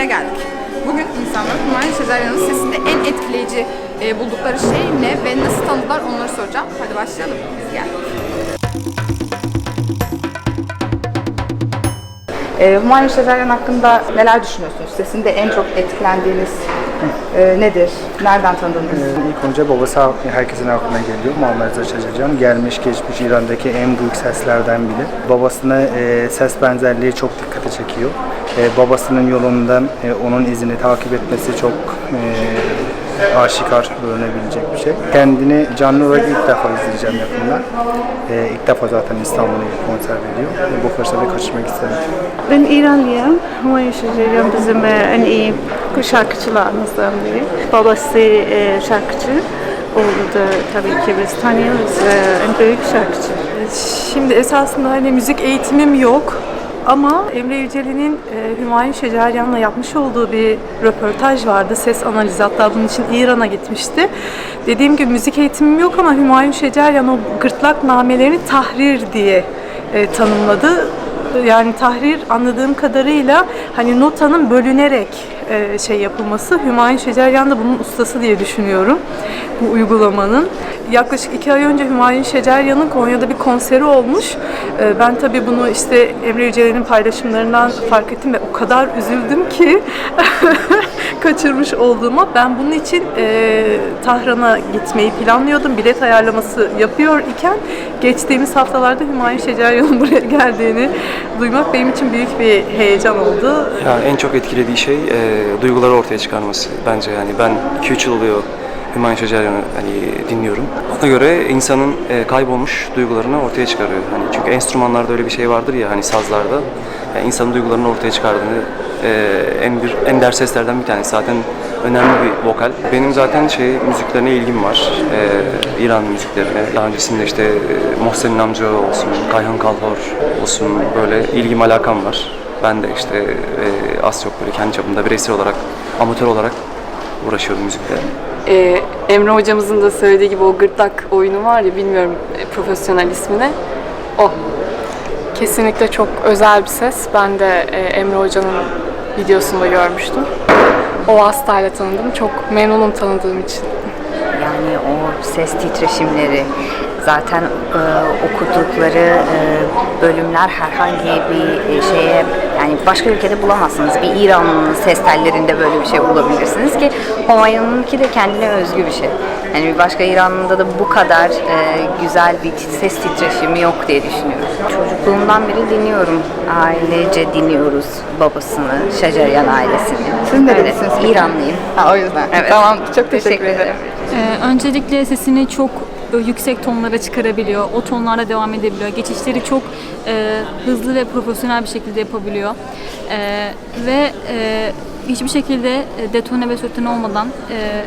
konserine geldik. Bugün insanlar Humayun Şeceryan'ın sesinde en etkileyici buldukları şey ne ve nasıl tanıdılar onları soracağım. Hadi başlayalım. Biz geldik. Humayun Şeceryan hakkında neler düşünüyorsunuz? Sesinde en çok etkilendiğiniz nedir? Nereden tanıdınız? İlk önce babası herkesin aklına geliyor. Muammer Rıza Şeceryan gelmiş geçmiş İran'daki en büyük seslerden biri. Babasına ses benzerliği çok dikkati çekiyor. Babasının yolundan onun izini takip etmesi çok aşikar öğrenebilecek bir şey. Kendini canlı olarak ilk defa izleyeceğim yakında. İlk defa zaten İstanbul'a konser veriyor. Bu fırsatı kaçırmak istedim. Ben İranlıyım. Humayun Şeceryan bizim en iyi şarkıcılarımızdan biri. Babası şarkıcı. Oğlu da tabii ki biz tanıyoruz. En büyük şarkıcı. Şimdi esasında hani müzik eğitimim yok. Ama Emre Yücel'in Humayun Şeceryan'la yapmış olduğu bir röportaj vardı. Ses analizi, hatta bunun için İran'a gitmişti. Dediğim gibi müzik eğitimim yok ama Humayun Şeceryan o gırtlak namelerini tahrir diye tanımladı. Yani tahrir anladığım kadarıyla hani notanın bölünerek şey yapılması. Humayun Şeceryan da bunun ustası diye düşünüyorum bu uygulamanın. Yaklaşık 2 ay önce Humayun Şeceryan'ın Konya'da bir konseri olmuş. Ben tabii bunu işte Emre Yücel'in paylaşımlarından fark ettim ve o kadar üzüldüm ki kaçırmış olduğuma. Ben bunun için Tahran'a gitmeyi planlıyordum. Bilet ayarlaması yapıyor iken geçtiğimiz haftalarda Humayun Şeceryan'ın buraya geldiğini duymak benim için büyük bir heyecan oldu. Ya en çok etkilediği şey duyguları ortaya çıkarması bence. Yani ben 2-3 yıl oluyor Humayun Şeceryan'ı hani dinliyorum. Ona göre insanın kaybolmuş duygularını ortaya çıkarıyor. Hani çünkü enstrümanlarda öyle bir şey vardır ya, hani sazlarda yani insanın duygularını ortaya çıkardığını en ender seslerden bir tanesi. Zaten önemli bir vokal. Benim zaten müziklerine ilgim var. İran müziklerine. Daha öncesinde işte Mohsen Namcı olsun, Kayhan Kalhor olsun, böyle ilgim alakam var. Ben de işte az çok böyle kendi çapımda bireysel olarak, amatör olarak uğraşıyorum müzikle. Emre hocamızın da söylediği gibi o gırtlak oyunu var ya, bilmiyorum profesyonel ismini. O. Kesinlikle çok özel bir ses. Ben de Emre hocanın videosunda görmüştüm. O vasıtayla tanıdım. Çok memnunum tanıdığım için. Yani o ses titreşimleri, zaten okudukları bölümler herhangi bir şeye, yani başka ülkede bulamazsınız. Bir İran'ın ses tellerinde böyle bir şey bulabilirsiniz ki Humayun'unki de kendine özgü bir şey. Yani bir başka İran'da da bu kadar güzel bir ses titreşimi yok diye düşünüyorum. Çocukluğumdan beri dinliyorum. Ailece dinliyoruz babasını, Şeceryan ailesini. Siz nerelisiniz? İranlıyım. O yüzden. Evet. Tamam, çok teşekkür ederim. Öncelikle sesini çok yüksek tonlara çıkarabiliyor, o tonlarda devam edebiliyor. Geçişleri çok hızlı ve profesyonel bir şekilde yapabiliyor. Ve hiçbir şekilde detone ve sürtüne olmadan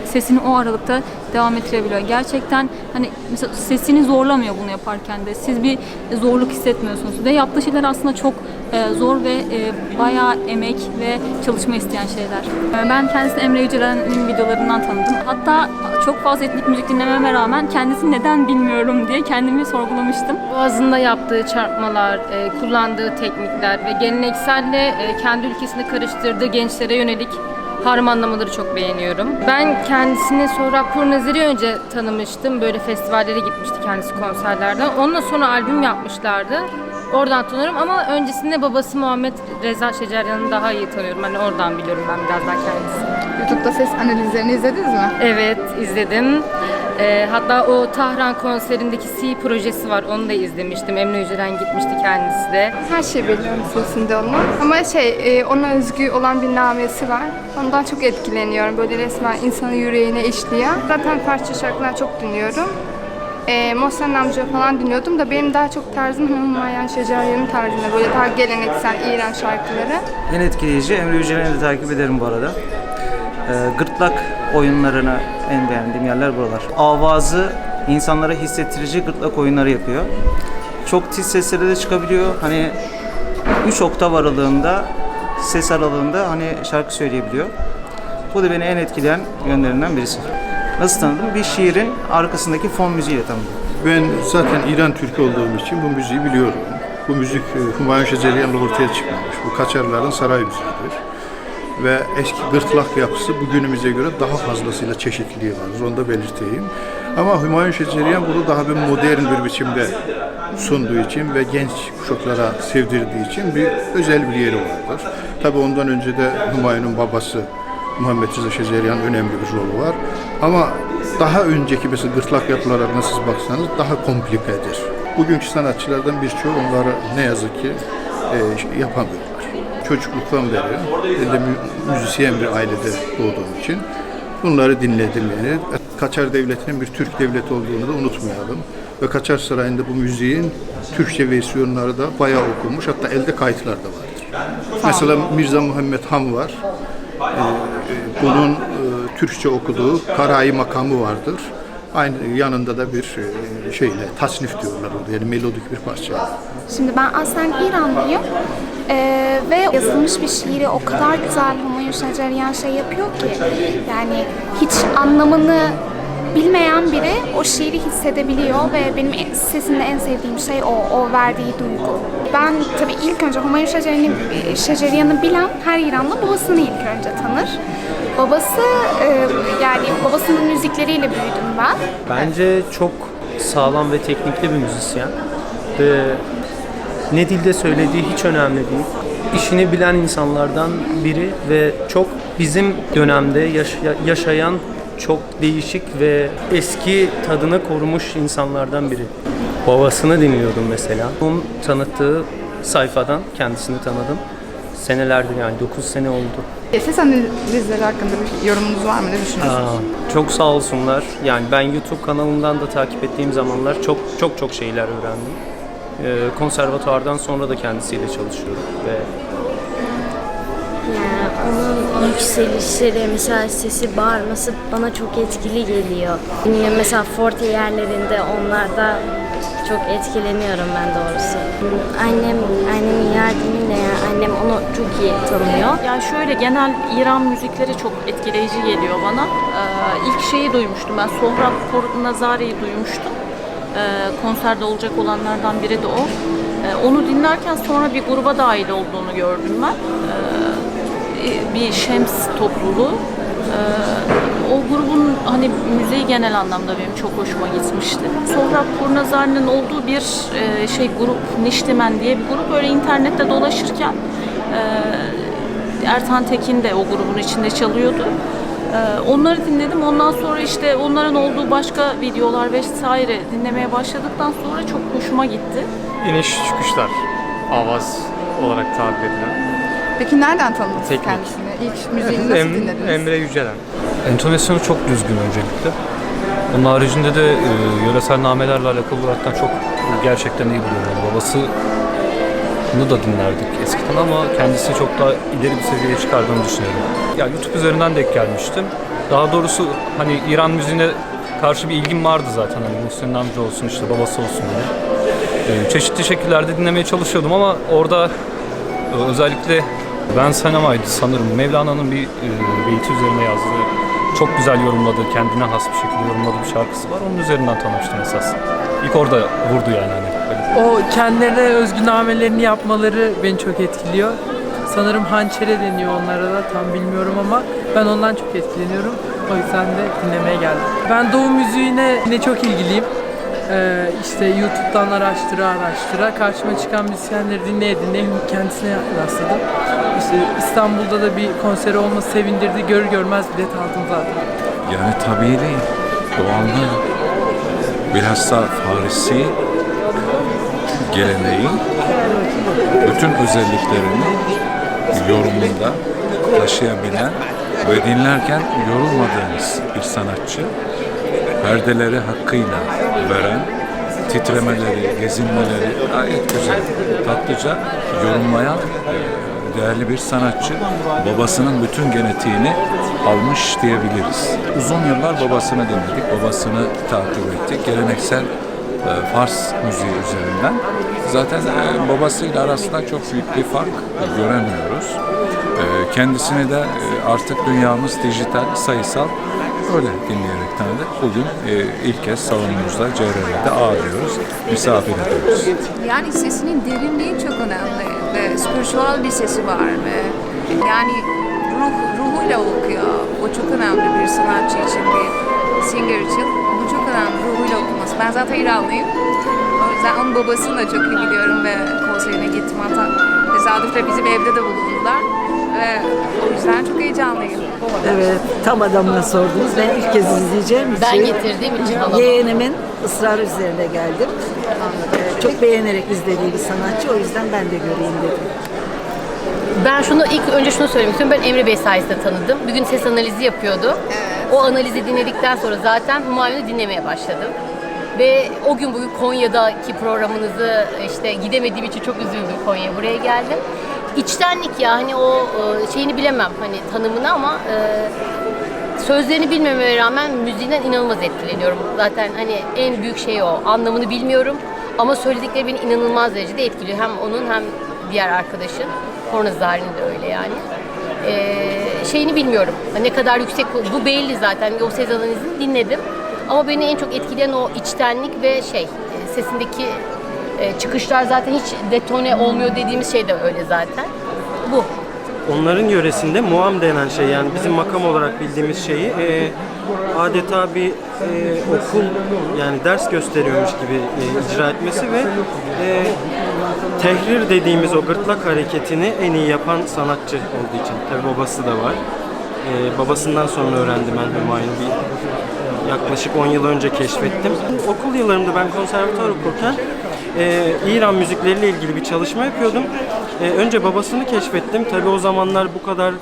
sesini o aralıkta devam ettirebiliyor. Gerçekten hani mesela sesini zorlamıyor bunu yaparken de. Siz bir zorluk hissetmiyorsunuz ve yaptığı şeyler aslında çok zor ve bayağı emek ve çalışma isteyen şeyler. Ben kendisini Emre Yücel'in videolarından tanıdım. Hatta çok fazla etnik müzik dinlememe rağmen kendisini neden bilmiyorum diye kendimi sorgulamıştım. Boğazında yaptığı çarpmalar, kullandığı teknikler ve gelenekselle kendi ülkesinde karıştırdığı gençlere yönelik harmanlamaları çok beğeniyorum. Ben kendisini Sohrab Nazir'i önce tanımıştım. Böyle festivallere gitmişti kendisi, konserlerden. Ondan sonra albüm yapmışlardı. Oradan tanıyorum ama öncesinde babası Muhammed Rıza Şeceryan'ı daha iyi tanıyorum. Hani oradan biliyorum ben biraz daha kendisini. YouTube'da ses analizlerini izlediniz mi? Evet, izledim. Hatta o Tahran konserindeki C projesi var, onu da izlemiştim. Emre Yücel'den gitmişti kendisi de. Her şeyi biliyorum sesinde onun. Ama ona özgü olan bir namesi var. Ondan çok etkileniyorum. Böyle resmen insanın yüreğine işleyen. Zaten parça şarkılar çok dinliyorum. Mohsen Namcı falan dinliyordum da benim daha çok tarzım Humayun Şeceryan'ın tarzında, böyle daha geleneksel İran şarkıları. En etkileyici Emre Yücel'i de takip ederim bu arada. Gırtlak oyunlarını en beğendiğim yerler buralar. Avazı insanlara hissettirici gırtlak oyunları yapıyor. Çok tiz seslere de çıkabiliyor. Hani 3 oktav aralığında, ses aralığında hani şarkı söyleyebiliyor. Bu da beni en etkileyen yönlerinden birisi. Nasıl tanıdım? Bir şiirin arkasındaki fon müziğiyle tanıdım. Ben zaten İran Türk'ü olduğum için bu müziği biliyorum. Bu müzik Humayun Şeceryan'la ortaya çıkmamış. Bu Kaçarların saray müziğidir. ve eski gırtlak yapısı bugünümüze göre daha fazlasıyla çeşitliliği var. Onu da belirteyim. Ama Hümayun Şeceriyan bunu daha bir modern bir biçimde sunduğu için ve genç kuşaklara sevdirdiği için bir özel bir yeri vardır. Tabii ondan önce de Hümayun'un babası Muhammed Rıza Şeceriyan önemli bir rolu var. Ama daha önceki mesela gırtlak yapılarına siz baksanız daha komplikedir. Bugünkü sanatçılardan birçoğu onları ne yazık ki yapamıyorlar. Çocukluktan beri de müzisyen bir ailede doğduğum için bunları dinledim yani. Kaçar Devleti'nin bir Türk devleti olduğunu da unutmayalım. Ve Kaçar Sarayı'nda bu müziğin Türkçe versiyonları da bayağı okunmuş. Hatta elde kayıtlar da vardır. Mesela Mirza Muhammed Han var. Bunun Türkçe okuduğu Karayi makamı vardır. Aynı yanında da bir tasnif diyorlar orada, yani melodik bir parça. Şimdi ben aslen İranlıyım ve yazılmış bir şiiri o kadar güzel Hümayun Şeceriyan yapıyor ki, yani hiç anlamını bilmeyen biri o şiiri hissedebiliyor ve benim sesimde en sevdiğim şey o verdiği duygu. Ben tabii ilk önce Hümayun Şeceriyan'ı bilen her İranlı babasını ilk önce tanır. Babası, yani babasının müzikleriyle büyüdüm ben. Bence çok sağlam ve teknikli bir müzisyen. Ve ne dilde söylediği hiç önemli değil. İşini bilen insanlardan biri ve çok bizim dönemde yaşayan çok değişik ve eski tadını korumuş insanlardan biri. Babasını dinliyordum mesela. Onun tanıttığı sayfadan kendisini tanıdım. Senelerdir, yani 9 sene oldu. Ses analizleri hakkında bir yorumunuz var mı? Ne düşünüyorsunuz? Çok sağ olsunlar. Yani ben YouTube kanalından da takip ettiğim zamanlar çok şeyler öğrendim. Konservatuardan sonra da kendisiyle çalışıyorum ve yani onun yükselişleri, mesela sesi, bağırması bana çok etkili geliyor. Mesela forte yerlerinde onlarda çok etkileniyorum ben doğrusu. Annemin yardımıyla, yani annem onu çok iyi tanıyor. Yani şöyle, genel İran müzikleri çok etkileyici geliyor bana. İlk şeyi duymuştum ben, Sohrab Pornazari'yi duymuştum. Konserde olacak olanlardan biri de o. Onu dinlerken sonra bir gruba dahil olduğunu gördüm ben. Bir Şems topluluğu. O grubun hani müziği genel anlamda benim çok hoşuma gitmişti. Sohrab Pornazari'nin olduğu bir grup, Niştimen diye bir grup, böyle internette dolaşırken Ertan Tekin de o grubun içinde çalıyordu. Onları dinledim. Ondan sonra işte onların olduğu başka videolar vesaire dinlemeye başladıktan sonra çok hoşuma gitti. İniş çıkışlar, avaz olarak tabir edilen. Peki nereden tanıdınız kendisini? İlk müziğini nasıl dinlediniz? Emre Yücelen. Entonasyonu çok düzgün öncelikle. Onun haricinde de yöresel namelerle alakalı olarak çok gerçekten iyi buluyorum. Babasını da dinlerdik eskiden ama kendisi çok daha ileri bir seviyeye çıkardığını düşünüyorum. Ya YouTube üzerinden denk gelmiştim. Daha doğrusu hani İran müziğine karşı bir ilgim vardı zaten. Hani Muhsin amca olsun, işte babası olsun diye. Çeşitli şekillerde dinlemeye çalışıyordum ama orada özellikle Ben Senemay'dı sanırım. Mevlana'nın bir beyti üzerine yazdığı, çok güzel yorumladığı, kendine has bir şekilde yorumladığı bir şarkısı var. Onun üzerinden tanıştım esas. İlk orada vurdu yani hani. O kendilerine özgü namelerini yapmaları beni çok etkiliyor. Sanırım hançere deniyor onlara da, tam bilmiyorum ama ben ondan çok etkileniyorum. O yüzden de dinlemeye geldim. Ben Doğu müziğine çok ilgiliyim. İşte YouTube'dan araştıra karşıma çıkan müzisyenleri dinleye kendisine rastladım. İşte İstanbul'da da bir konseri olması sevindirdi. Görür görmez bilet aldım zaten. Yani tabii değil. Doğanlı, bilhassa Farisi geleneği bütün özelliklerini yorumunda taşıyabilen ve dinlerken yorulmadığınız bir sanatçı, perdeleri hakkıyla veren, titremeleri, gezinmeleri gayet güzel, tatlıca yorumlayan değerli bir sanatçı. Babasının bütün genetiğini almış diyebiliriz. Uzun yıllar babasını dinledik, babasını takip ettik. Geleneksel Fars müziği üzerinden. Zaten babasıyla arasında çok büyük bir fark göremiyoruz. Kendisini de artık dünyamız dijital, sayısal, öyle dinleyerek tanıdık. Bugün ilk kez salonumuzda CRR'de ağırlıyoruz, misafir ediyoruz. Yani sesinin derinliği çok önemli ve spiritüel bir sesi var ve yani ruhuyla okuyor. O çok önemli bir sanatçı için, bir singer için. Bu çok önemli, ruhuyla okuması. Ben zaten İranlıyım. O yüzden onun babasını da çok iyi biliyorum ve konserine gittim. Hatta tesadüfle bizim evde de bulundular. Ve o yüzden çok heyecanlıyım. Evet, tam adamına sordunuz. Ben ilk kez izleyeceğim için. Ben getirdiğim için alamam. Yeğenimin ısrarı üzerine geldim. Çok beğenerek izlediği bir sanatçı. O yüzden ben de göreyim dedim. Ben ilk önce şunu söylemek istiyorum. Ben Emre Bey sayesinde tanıdım. Bir gün ses analizi yapıyordu. O analizi dinledikten sonra zaten Humayun'u dinlemeye başladım. Ve o gün bugün Konya'daki programınızı işte gidemediğim için çok üzüldüm Konya'ya. Buraya geldim. İçtenlik ya hani o şeyini bilemem hani tanımını ama sözlerini bilmememe rağmen müziğinden inanılmaz etkileniyorum. Zaten hani en büyük şey o. Anlamını bilmiyorum ama söyledikleri beni inanılmaz derecede etkiliyor. Hem onun hem diğer arkadaşın. Kornazari'nin de öyle yani. Şeyini bilmiyorum. Ne kadar yüksek bu belli zaten. O ses analizini dinledim. Ama beni en çok etkileyen o içtenlik ve sesindeki çıkışlar zaten hiç detone olmuyor dediğimiz şey de öyle zaten. Bu. Onların yöresinde muam denen şey yani bizim makam olarak bildiğimiz şeyi adeta bir okul yani ders gösteriyormuş gibi icra etmesi ve tehrir dediğimiz o gırtlak hareketini en iyi yapan sanatçı olduğu için. Tabii babası da var. Babasından sonra öğrendim ben Humayun'u yaklaşık 10 yıl önce keşfettim. Okul yıllarımda ben konservatuvar okurken İran müzikleriyle ilgili bir çalışma yapıyordum. Önce babasını keşfettim. Tabii o zamanlar bu kadar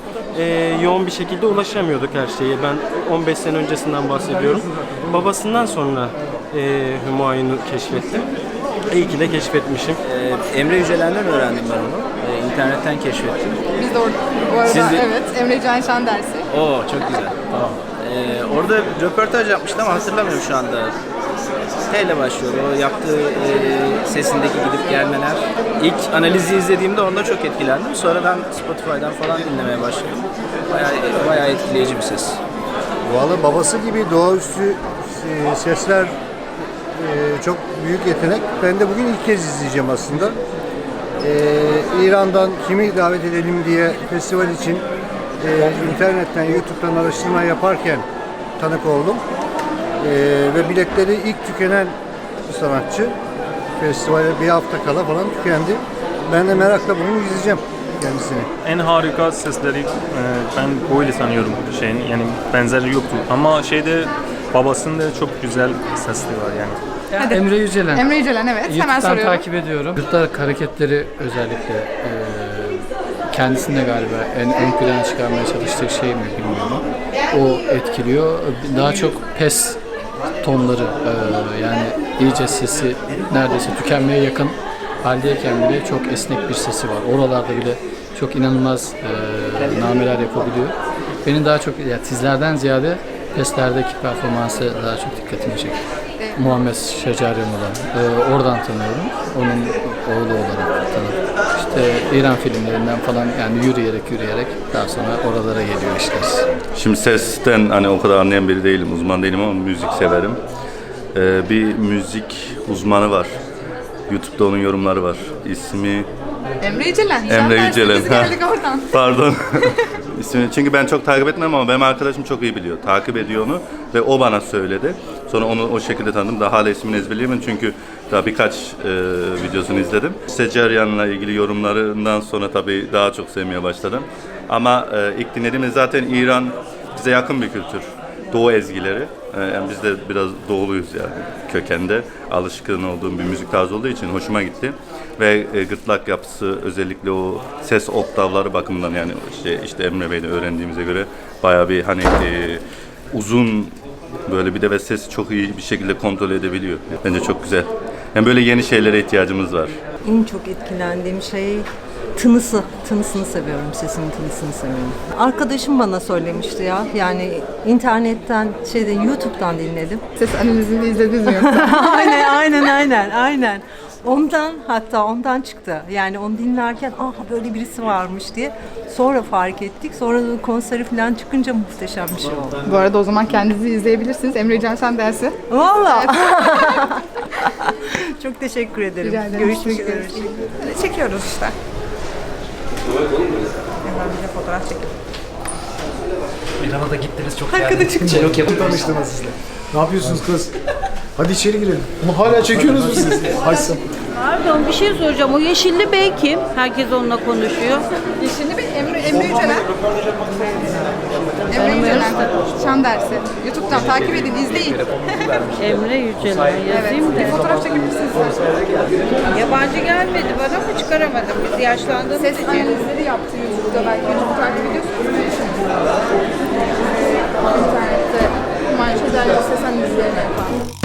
yoğun bir şekilde ulaşamıyorduk her şeye. Ben 15 sene öncesinden bahsediyorum. Babasından sonra Humayun'u keşfettim. İyi ki de keşfetmişim. Emre Yücelen'den öğrendim ben onu. İnternetten keşfettim. Biz de orada bu arada evet Emre Can Şan dersi. Oo çok güzel. Tamam. Orada röportaj yapmıştım ama hatırlamıyorum şu anda. T ile başlıyor. O yaptığı sesindeki gidip gelmeler. İlk analizi izlediğimde onda çok etkilendim. Sonradan Spotify'dan falan dinlemeye başladım. Bayağı etkileyici bir ses. Valla babası gibi doğaüstü sesler çok büyük yetenek. Ben de bugün ilk kez izleyeceğim aslında. İran'dan kimi davet edelim diye festival için internetten, YouTube'dan araştırma yaparken tanık oldum. Ve biletleri ilk tükenen bir sanatçı. Festivale bir hafta kala falan tükendi. Ben de merakla bugün izleyeceğim kendisini. En harika sesleri ben böyle sanıyorum şeyin yani benzeri yoktu ama babasının da çok güzel sesli var yani. Hadi. Emre Yücelen. Emre Yücelen evet. Hemen YouTube'dan soruyorum. takip ediyorum. Gırtlak hareketleri özellikle kendisinde galiba en ön plana çıkarmaya çalıştığı şey mi bilmiyorum. O etkiliyor. Daha çok pes tonları yani iyice sesi neredeyse tükenmeye yakın haldeyken bile çok esnek bir sesi var. Oralarda bile çok inanılmaz nameler yapabiliyor. Benim daha çok tizlerden ziyade peslerdeki performansı daha çok dikkatimi çekti. Muhammed Şeceryan olan. Oradan tanıyorum. Onun oğlu olarak tanıdım. İşte İran filmlerinden falan yani yürüyerek daha sonra oralara geliyor işler. Şimdi sesten hani o kadar anlayan biri değilim, uzman değilim ama müzik severim. Bir müzik uzmanı var. YouTube'da onun yorumları var. İsmi Emre Yücelen. Emre Yücelen. Biz geldik oradan. Pardon. Çünkü ben çok takip etmem ama benim arkadaşım çok iyi biliyor. Takip ediyor onu ve o bana söyledi. Sonra onu o şekilde tanıdım. Daha hala ismini ezberleyemem çünkü daha birkaç videosunu izledim. Seceryan'la ilgili yorumlarından sonra tabii daha çok sevmeye başladım. Ama ilk dinlediğimde zaten İran bize yakın bir kültür. Doğu ezgileri. Yani biz de biraz doğuluyuz yani kökende. Alışkın olduğum bir müzik tarzı olduğu için hoşuma gitti. Ve gırtlak yapısı özellikle o ses oktavları bakımından yani işte Emre Bey'de öğrendiğimize göre bayağı bir hani uzun böyle bir de ve sesi çok iyi bir şekilde kontrol edebiliyor. Bence çok güzel. Yani böyle yeni şeylere ihtiyacımız var. En çok etkilendiğim şey tınısını seviyorum, sesinin tınısını seviyorum. Arkadaşım bana söylemişti ya, yani internetten, YouTube'dan dinledim. Ses analizini izlediniz mi yoksa? Aynen. Ondan çıktı. Yani onu dinlerken böyle birisi varmış diye. Sonra fark ettik. Sonra konseri falan çıkınca muhteşem bir şey oldu. Bu arada o zaman kendinizi izleyebilirsiniz. Emre Can Şan dersi. Vallahi. Çok teşekkür ederim. Rica ederim. Görüşmek üzere. Çekiyoruz işte. Hemen bir de fotoğraf çekelim. İran'a da gittiniz çok Arkada geldiniz. çıkacak. Yok yapın. Tanıştınız sizle. Ne yapıyorsunuz kız? Hadi içeri girelim. Ama hala çekiyorsunuz mu siz? Haysam. Pardon bir şey soracağım. O Yeşilli Bey kim? Herkes onunla konuşuyor. Yeşilli Bey, Emre Yücelen. Emre Yücelen. Şan dersi. YouTube'dan takip edin, izleyin. Emre Yücelen yazayım Evet, bir da. fotoğraf çekebilirsiniz. Yabancı gelmedi bana ama çıkaramadım. Biz yaşlandığımız Ses için. analizleri yaptı YouTube'da, belki YouTube'u takip ediyorsunuz. İnternette Humayun Şeceryan ses analizlerini yapan.